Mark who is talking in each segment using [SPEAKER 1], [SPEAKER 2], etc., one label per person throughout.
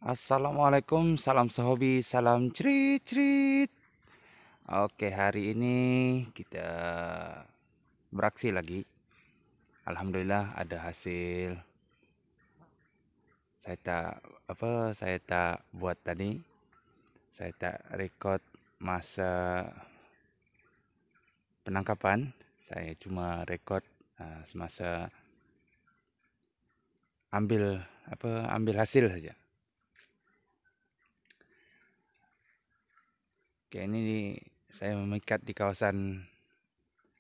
[SPEAKER 1] Assalamualaikum, salam sehobi, salam cerit-cerit. Oke, hari ini kita beraksi lagi. Alhamdulillah ada hasil. Saya tak buat tadi. Saya tak rekod masa penangkapan. Saya cuma rekod semasa ambil hasil saja. Oke, ini saya memikat di kawasan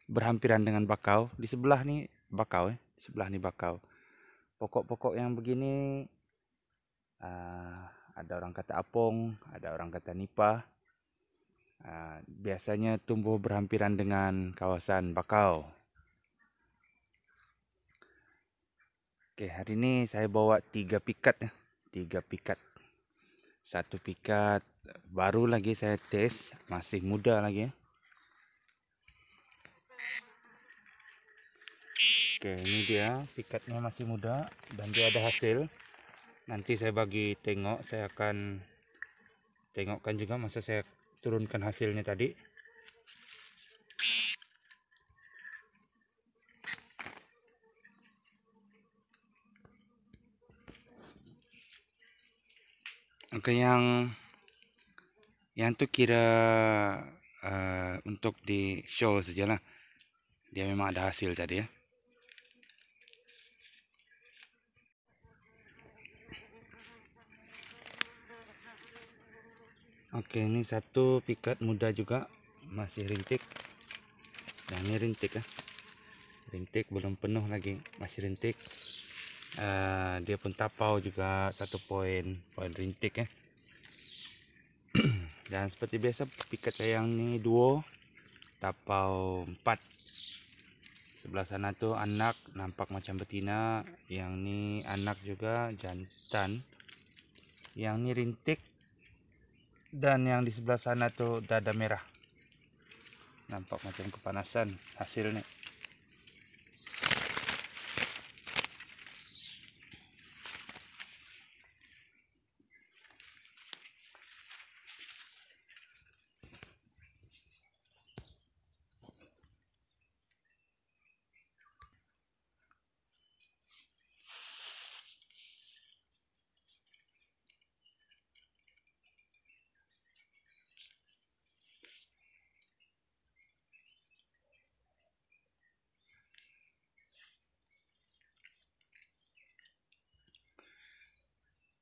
[SPEAKER 1] berhampiran dengan bakau. Di sebelah nih bakau, di sebelah nih bakau. Pokok-pokok yang begini ada orang kata apung, ada orang kata nipah. Biasanya tumbuh berhampiran dengan kawasan bakau. Oke, hari ini saya bawa 3 pikat ya. 3 pikat. 1 pikat baru lagi saya tes, masih muda lagi ya. Oke, ini dia pikatnya masih muda dan dia ada hasil. Nanti saya bagi tengok, saya akan tengokkan juga masa saya turunkan hasilnya tadi. Oke, yang tuh kira untuk di show sajalah. Dia memang ada hasil tadi ya. Oke, ini 1 pikat muda juga, masih rintik. Nah, ini rintik ya. Rintik belum penuh lagi, masih rintik. Dia pun tapau juga 1 poin rintik ya. Dan seperti biasa pikat saya yang ini duo, tapau 4. Sebelah sana tuh anak, nampak macam betina. Yang ini anak juga, jantan. Yang ini rintik. Dan yang di sebelah sana tuh dada merah. Nampak macam kepanasan hasilnya.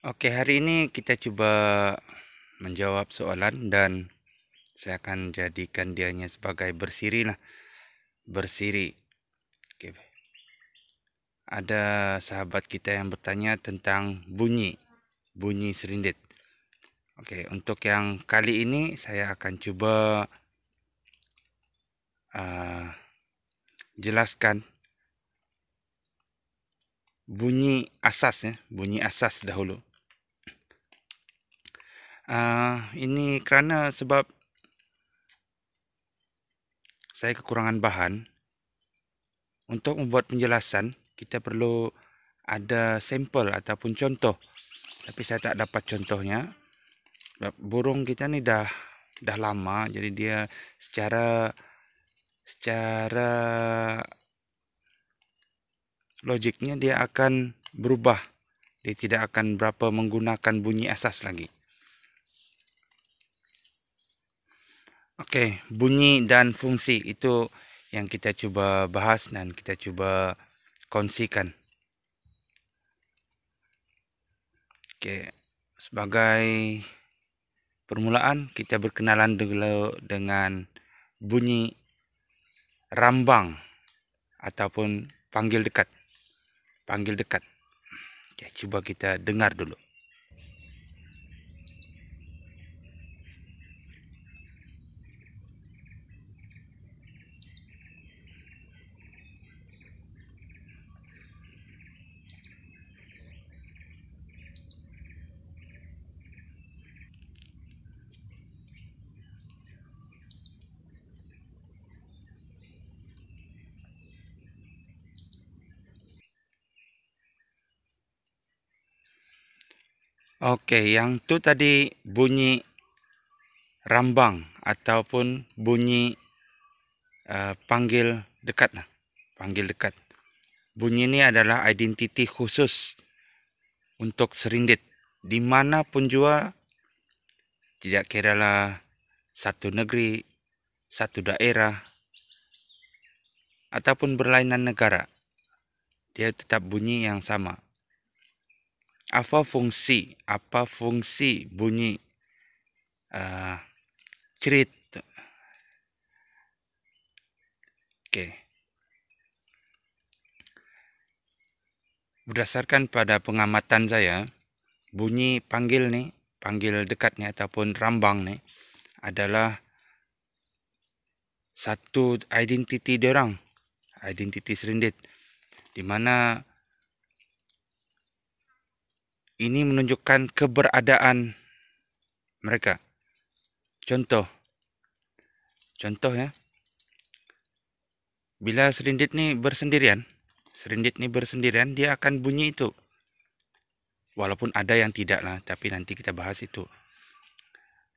[SPEAKER 1] Oke, hari ini kita coba menjawab soalan dan saya akan jadikan dianya sebagai bersiri lah. Bersiri. Oke. Ada sahabat kita yang bertanya tentang bunyi serindit. Oke, untuk yang kali ini saya akan coba jelaskan bunyi asas ya, bunyi asas dahulu. Ini kerana sebab saya kekurangan bahan. Untuk membuat penjelasan kita perlu ada sampel ataupun contoh. Tapi saya tak dapat contohnya. Burung kita ni dah lama, jadi dia secara logiknya dia akan berubah. Dia tidak akan berapa menggunakan bunyi asas lagi. Oke, bunyi dan fungsi itu yang kita coba bahas dan kita coba kongsikan. Oke, sebagai permulaan kita berkenalan dulu dengan bunyi rambang ataupun panggil dekat. Panggil dekat. Oke, coba kita dengar dulu. Oke, yang itu tadi bunyi rambang ataupun bunyi panggil dekat. Panggil dekat. Bunyi ini adalah identiti khusus untuk serindit. Dimanapun jua, tidak kiralah satu negeri, satu daerah, ataupun berlainan negara, dia tetap bunyi yang sama. Apa fungsi bunyi cerit? Oke. Berdasarkan pada pengamatan saya, bunyi panggil dekat nih ataupun rambang nih adalah satu identiti diorang, identiti serindit, di mana ini menunjukkan keberadaan mereka. Contoh ya, bila serindit nih bersendirian, dia akan bunyi itu. Walaupun ada yang tidak lah, tapi nanti kita bahas itu.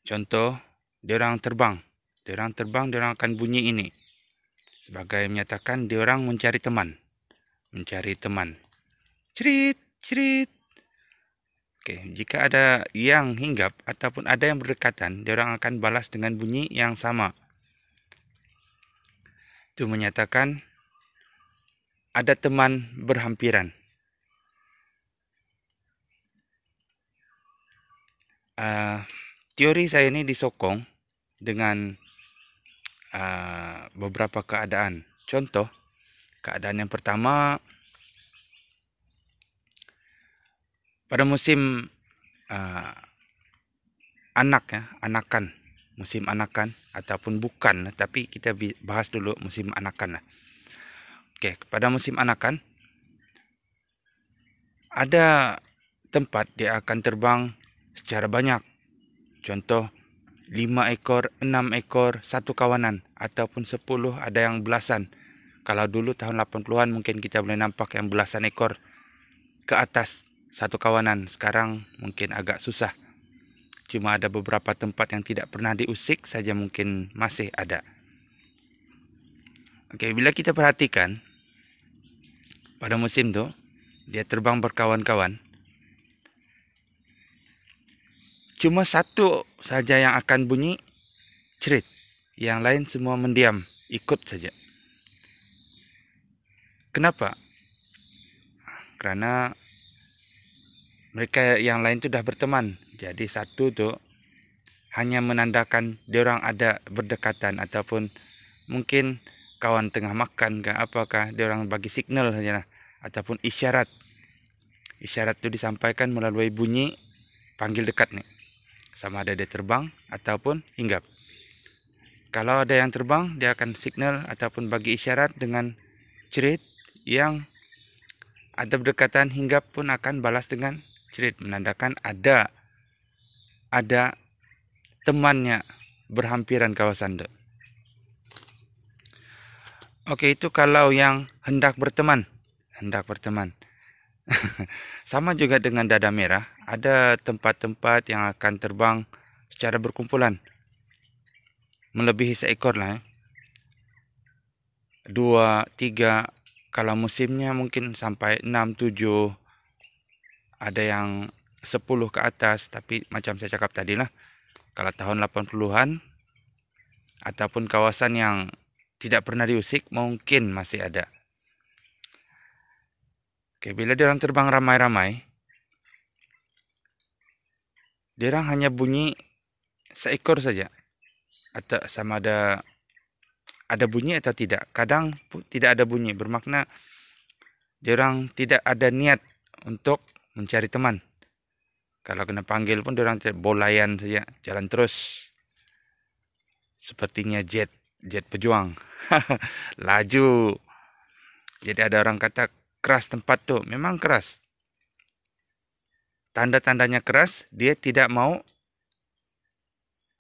[SPEAKER 1] Contoh, diorang terbang, diorang akan bunyi ini. Sebagai menyatakan diorang mencari teman. Cerit, cerit. Oke, jika ada yang hinggap ataupun ada yang berdekatan, diorang akan balas dengan bunyi yang sama. Itu menyatakan ada teman berhampiran. Teori saya ini disokong dengan beberapa keadaan. Contoh, keadaan yang pertama, pada musim musim anakan ataupun bukan, tapi kita bahas dulu musim anakan. Oke, pada musim anakan ada tempat dia akan terbang secara banyak. Contoh 5 ekor, 6 ekor, satu kawanan ataupun 10, ada yang belasan. Kalau dulu tahun 80-an mungkin kita boleh nampak yang belasan ekor ke atas satu kawanan. Sekarang mungkin agak susah. Cuma ada beberapa tempat yang tidak pernah diusik saja mungkin masih ada. Oke, bila kita perhatikan pada musim itu dia terbang berkawan-kawan. Cuma satu saja yang akan bunyi cerit. Yang lain semua mendiam, ikut saja. Kenapa? Karena mereka yang lain itu sudah berteman. Jadi satu tuh hanya menandakan diorang ada berdekatan ataupun mungkin kawan tengah makan ke apakah, diorang bagi signal saja ataupun isyarat. Isyarat itu disampaikan melalui bunyi panggil dekat nih. Sama ada dia terbang ataupun hinggap. Kalau ada yang terbang, dia akan signal ataupun bagi isyarat dengan cerit. Yang ada berdekatan hinggap pun akan balas dengan cerit, menandakan ada temannya berhampiran kawasan itu. Oke, itu kalau yang hendak berteman. Sama juga dengan dada merah, ada tempat-tempat yang akan terbang secara berkumpulan. Melebihi seekor lah. 2, 3 Kalau musimnya mungkin sampai 6, 7, ada yang 10 ke atas, tapi macam saya cakap tadi lah, kalau tahun 80-an ataupun kawasan yang tidak pernah diusik mungkin masih ada. Oke, bila dia orang terbang ramai-ramai, dia orang hanya bunyi seekor saja, atau sama ada bunyi atau tidak. Kadang tidak ada bunyi, bermakna dia orang tidak ada niat untuk mencari teman. Kalau kena panggil pun dia orang bolayan saja, jalan terus. Sepertinya jet pejuang. Laju. Jadi ada orang kata keras tempat tuh, memang keras. Tanda-tandanya keras, dia tidak mau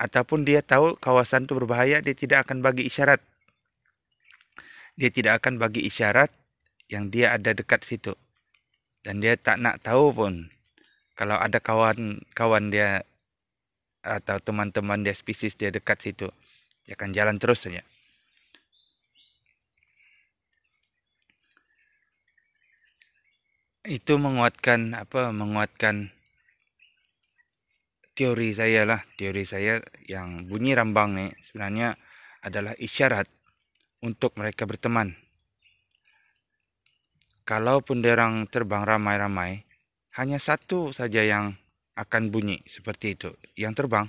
[SPEAKER 1] ataupun dia tahu kawasan itu berbahaya, dia tidak akan bagi isyarat. Dia tidak akan bagi isyarat yang dia ada dekat situ. Dan dia tak nak tahu pun kalau ada kawan-kawan dia atau teman-teman dia, spesies dia dekat situ. Dia akan jalan terus saja. Itu menguatkan teori saya lah. Teori saya yang bunyi rambang nih sebenarnya adalah isyarat untuk mereka berteman. Kalaupun derang terbang ramai-ramai, hanya satu saja yang akan bunyi seperti itu, yang terbang.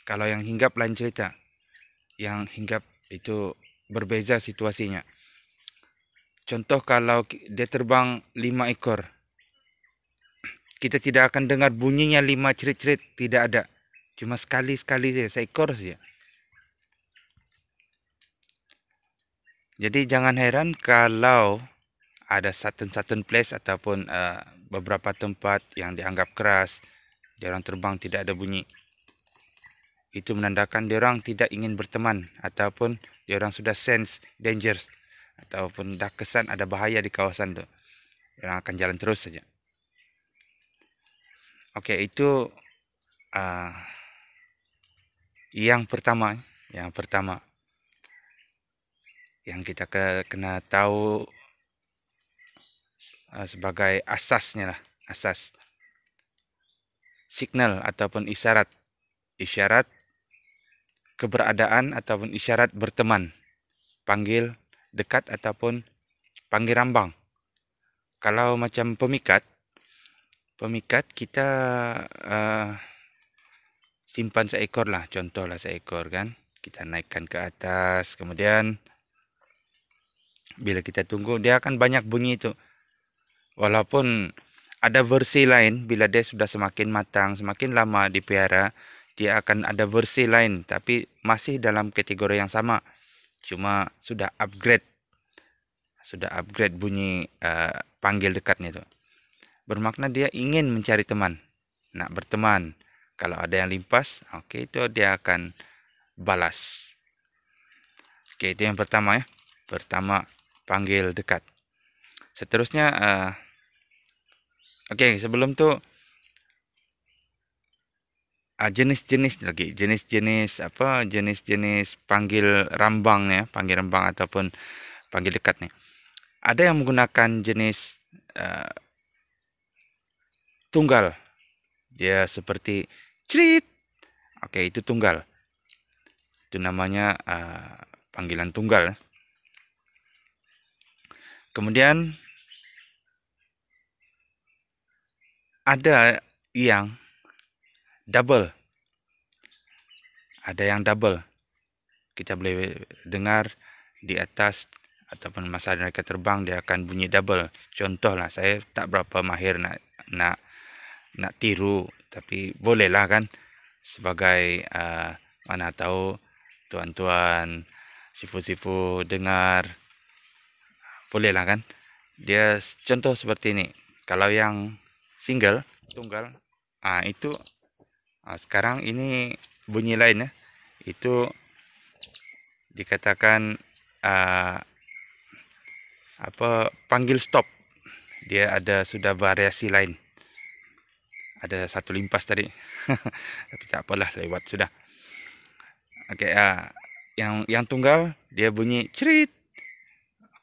[SPEAKER 1] Kalau yang hinggap lain cerita. Yang hinggap itu berbeza situasinya. Contoh kalau dia terbang 5 ekor, kita tidak akan dengar bunyinya 5 cerit-cerit, tidak ada. Cuma sekali-sekali saja, seekor saja. Jadi jangan heran kalau ada certain place ataupun beberapa tempat yang dianggap keras, dia orang terbang tidak ada bunyi. Itu menandakan dia orang tidak ingin berteman ataupun dia orang sudah sense danger ataupun dah kesan ada bahaya di kawasan itu. Dia orang akan jalan terus saja. Oke, itu yang pertama yang kita kena tahu sebagai asasnya lah, asas signal ataupun isyarat keberadaan ataupun isyarat berteman, panggil dekat ataupun panggil rambang. Kalau macam pemikat kita simpan seekor lah, contohlah seekor kan, kita naikkan ke atas, kemudian bila kita tunggu dia akan banyak bunyi itu. Walaupun ada versi lain, bila dia sudah semakin matang, semakin lama dipelihara, dia akan ada versi lain, tapi masih dalam kategori yang sama. Cuma sudah upgrade bunyi panggil dekatnya itu. Bermakna dia ingin mencari teman, nak berteman. Kalau ada yang limpas, oke, itu dia akan balas. Oke, itu yang pertama ya. Pertama, panggil dekat. Seterusnya, oke, sebelum itu jenis-jenis panggil rambang ya, panggil rambang ataupun panggil dekat nih. Ada yang menggunakan jenis tunggal. Dia seperti cerit. Oke, itu tunggal. Itu namanya panggilan tunggal. Kemudian ada yang double. Ada yang double. Kita boleh dengar di atas ataupun masa mereka terbang dia akan bunyi double. Contoh lah, saya tak berapa mahir nak tiru, tapi bolehlah kan, sebagai mana tahu tuan-tuan, sifu-sifu dengar, bolehlah kan. Dia contoh seperti ini. Kalau yang single, tunggal, itu sekarang ini bunyi lain ya. Itu dikatakan panggil stop. Dia ada sudah variasi lain. Ada satu limpas tadi. Tapi tak apalah, lewat sudah. Oke, yang tunggal dia bunyi cerit.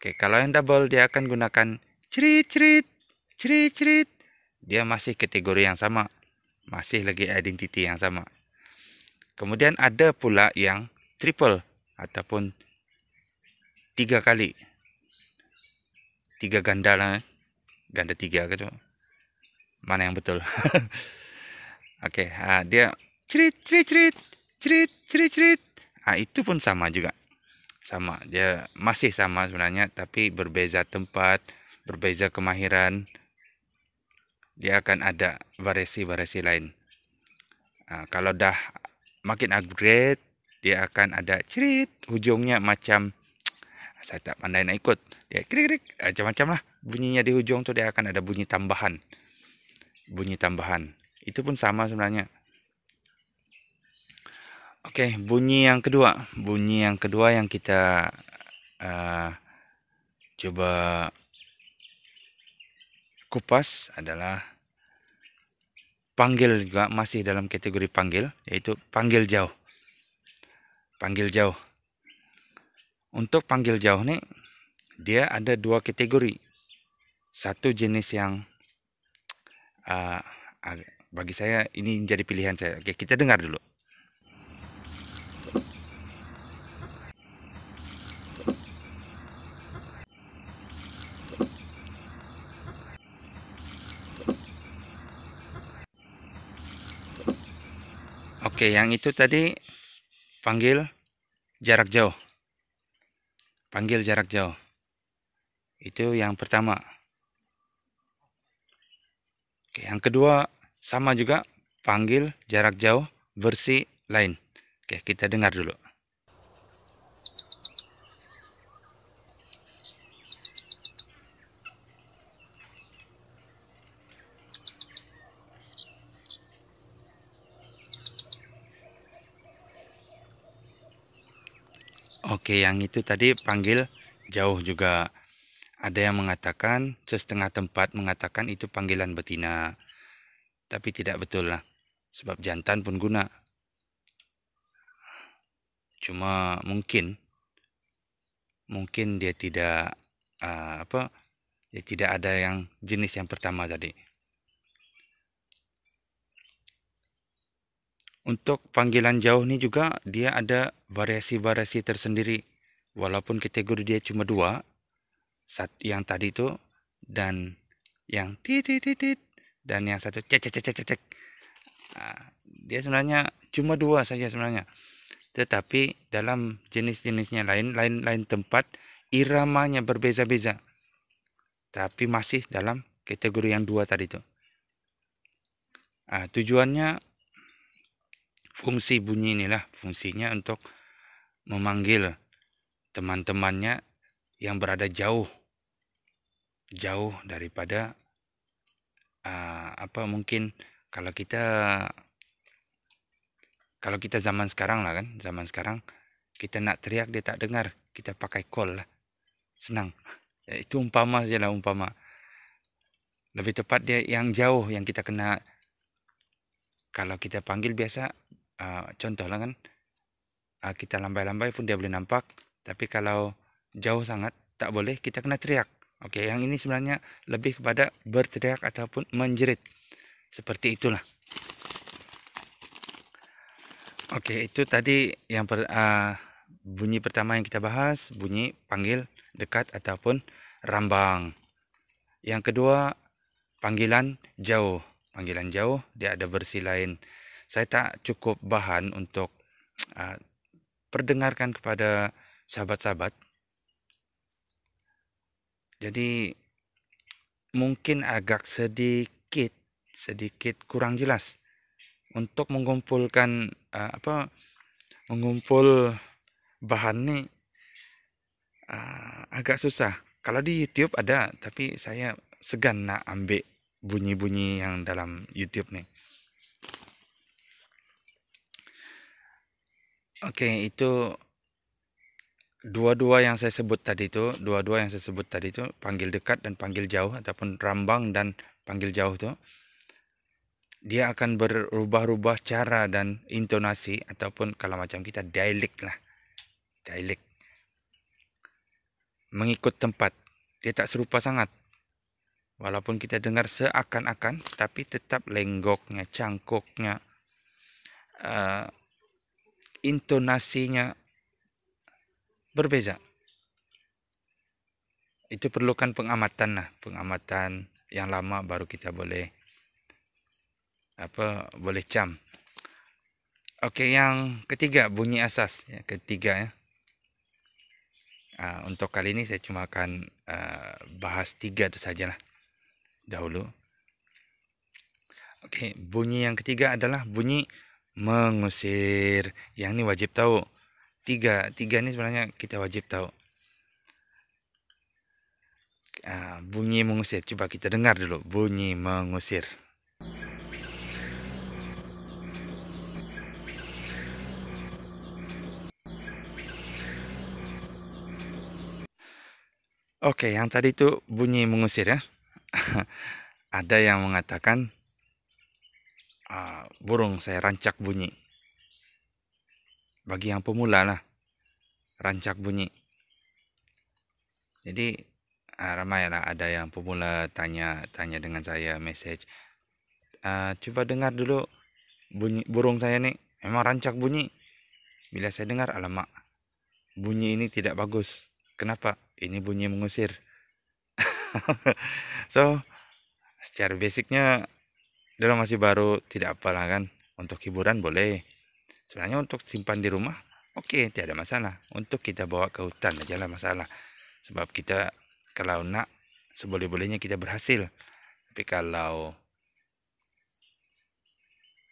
[SPEAKER 1] Oke, kalau yang double dia akan gunakan cerit cerit cerit cerit. Dia masih kategori yang sama, masih lagi identity yang sama. Kemudian ada pula yang triple ataupun 3 kali, 3 ganda lah, ganda 3 gitu. Mana yang betul? Oke, dia cerit cerit cerit cerit cerit cerit. Itu pun sama juga. Sama, dia masih sama sebenarnya, tapi berbeza tempat, berbeza kemahiran. Dia akan ada variasi-variasi lain. Kalau dah makin upgrade, dia akan ada cerit, ujungnya macam, saya tak pandai nak ikut. Dia krik-krik, macam-macam lah. Bunyinya di ujung tu dia akan ada bunyi tambahan. Bunyi tambahan. Itu pun sama sebenarnya. Oke, bunyi yang kedua. Bunyi yang kedua yang kita coba kupas adalah panggil, juga masih dalam kategori panggil, yaitu panggil jauh. Panggil jauh. Untuk panggil jauh nih, dia ada 2 kategori. Satu jenis yang bagi saya ini jadi pilihan saya. Oke, kita dengar dulu. Oke, yang itu tadi panggil jarak jauh. Panggil jarak jauh. Itu yang pertama. Oke, yang kedua sama juga, panggil jarak jauh versi lain. Oke, kita dengar dulu. Oke, yang itu tadi panggil jauh juga. Ada yang mengatakan, setengah tempat mengatakan itu panggilan betina. Tapi tidak betul lah. Sebab jantan pun guna. Cuma mungkin dia tidak dia tidak ada yang jenis yang pertama tadi. Untuk panggilan jauh ini juga dia ada variasi-variasi tersendiri. Walaupun kategori dia cuma 2, yang tadi itu dan yang titit dan yang satu cek. Dia sebenarnya cuma 2 saja sebenarnya. Tetapi dalam jenis-jenisnya lain tempat, iramanya berbeza-beza. Tapi masih dalam kategori yang 2 tadi itu. Tujuannya, fungsi bunyi inilah fungsinya untuk memanggil teman-temannya yang berada jauh daripada mungkin kalau kita zaman sekarang lah kan, kita nak teriak dia tak dengar, kita pakai call lah, senang. Itu umpama saja lah, umpama. Lebih tepat dia yang jauh yang kita kena. Kalau kita panggil biasa, contoh lah kan, kita lambai-lambai pun dia boleh nampak. Tapi kalau jauh sangat tak boleh, kita kena teriak. Oke, yang ini sebenarnya lebih kepada berteriak ataupun menjerit. Seperti itulah. Oke, itu tadi yang bunyi pertama yang kita bahas, bunyi panggil dekat ataupun rambang. Yang kedua, panggilan jauh. Panggilan jauh dia ada versi lain. Saya tak cukup bahan untuk perdengarkan kepada sahabat-sahabat. Jadi mungkin agak sedikit kurang jelas untuk mengumpulkan mengumpul bahan nih, agak susah. Kalau di YouTube ada, tapi saya segan nak ambil bunyi-bunyi yang dalam YouTube nih. Oke, itu dua-dua yang saya sebut tadi itu, panggil dekat dan panggil jauh ataupun rambang dan panggil jauh itu, dia akan berubah-ubah cara dan intonasi ataupun kalau macam kita dialek lah. Dialek. mengikut tempat. Dia tak serupa sangat. Walaupun kita dengar seakan-akan, tapi tetap lenggoknya, cangkoknya, intonasinya berbeza. Itu perlukan pengamatan lah, pengamatan yang lama baru kita boleh cam. Oke, yang ketiga bunyi asas. Yang ketiga ya. Untuk kali ini saya cuma akan bahas 3 sajalah dahulu. Oke, bunyi yang ketiga adalah bunyi mengusir. Yang ini wajib tahu. Tiga ini sebenarnya kita wajib tahu. Bunyi mengusir. Coba kita dengar dulu bunyi mengusir. Oke, yang tadi itu bunyi mengusir ya. Ada yang mengatakan burung saya rancak bunyi. Bagi yang pemula lah, rancak bunyi. Jadi ramai lah ada yang pemula tanya dengan saya message. Coba dengar dulu bunyi burung saya nih, memang rancak bunyi. Bila saya dengar, alamak, bunyi ini tidak bagus. Kenapa? Ini bunyi mengusir. So, secara basicnya dalam masih baru tidak apalah kan. Untuk hiburan boleh. Sebenarnya untuk simpan di rumah, oke, tidak ada masalah. Untuk kita bawa ke hutan aja lah masalah. Sebab kita kalau nak, seboleh-bolehnya kita berhasil. Tapi kalau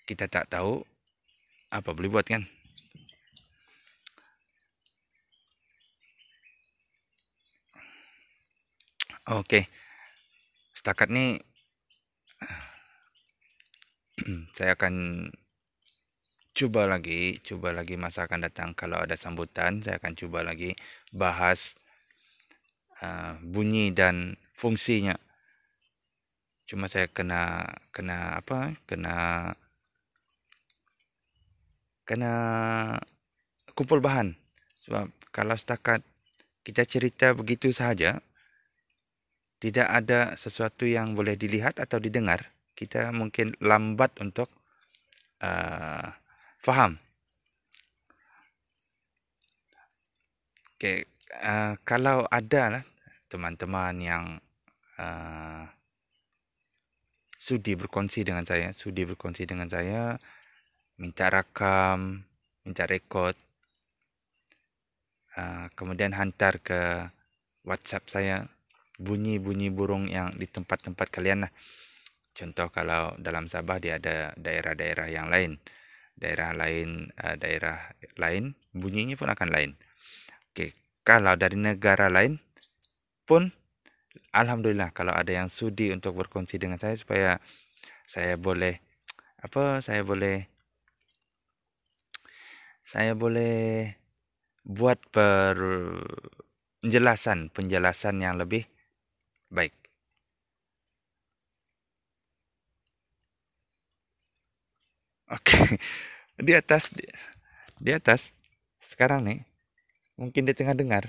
[SPEAKER 1] kita tak tahu, apa boleh buat kan? Oke, setakat ini saya akan coba lagi masa akan datang. Kalau ada sambutan, saya akan coba lagi bahas bunyi dan fungsinya. Cuma saya kena kumpul bahan. Sebab kalau setakat kita cerita begitu sahaja, tidak ada sesuatu yang boleh dilihat atau didengar, kita mungkin lambat untuk faham. Oke, kalau ada lah teman-teman yang sudi berkongsi dengan saya, minta rakam, minta rekod, kemudian hantar ke WhatsApp saya bunyi-bunyi burung yang di tempat-tempat kalian lah. Contoh kalau dalam Sabah dia ada daerah-daerah yang lain, daerah lain bunyinya pun akan lain. Oke, kalau dari negara lain pun alhamdulillah kalau ada yang sudi untuk berkongsi dengan saya supaya saya boleh buat penjelasan yang lebih baik. Oke, di atas sekarang nih mungkin dia tengah dengar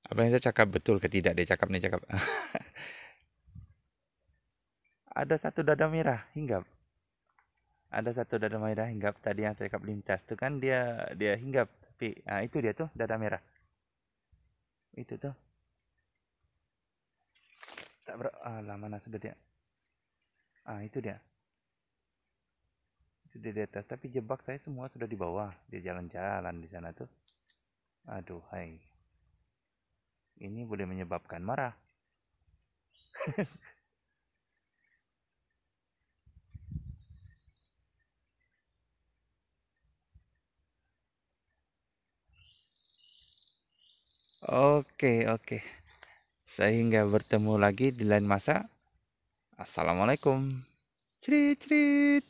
[SPEAKER 1] apa yang saya cakap, betul ke tidak dia cakap. Ada satu dada merah hinggap. Tadi yang saya cakap lintas tuh kan dia hinggap, tapi itu dia tuh dada merah. Itu tuh. Tak mana sudah dia. Itu dia. Itu dia di atas, tapi jebak saya semua sudah di bawah. Dia jalan-jalan di sana tuh. Aduh, hai. Ini boleh menyebabkan marah. Oke. Sehingga bertemu lagi di lain masa. Assalamualaikum. Cerit.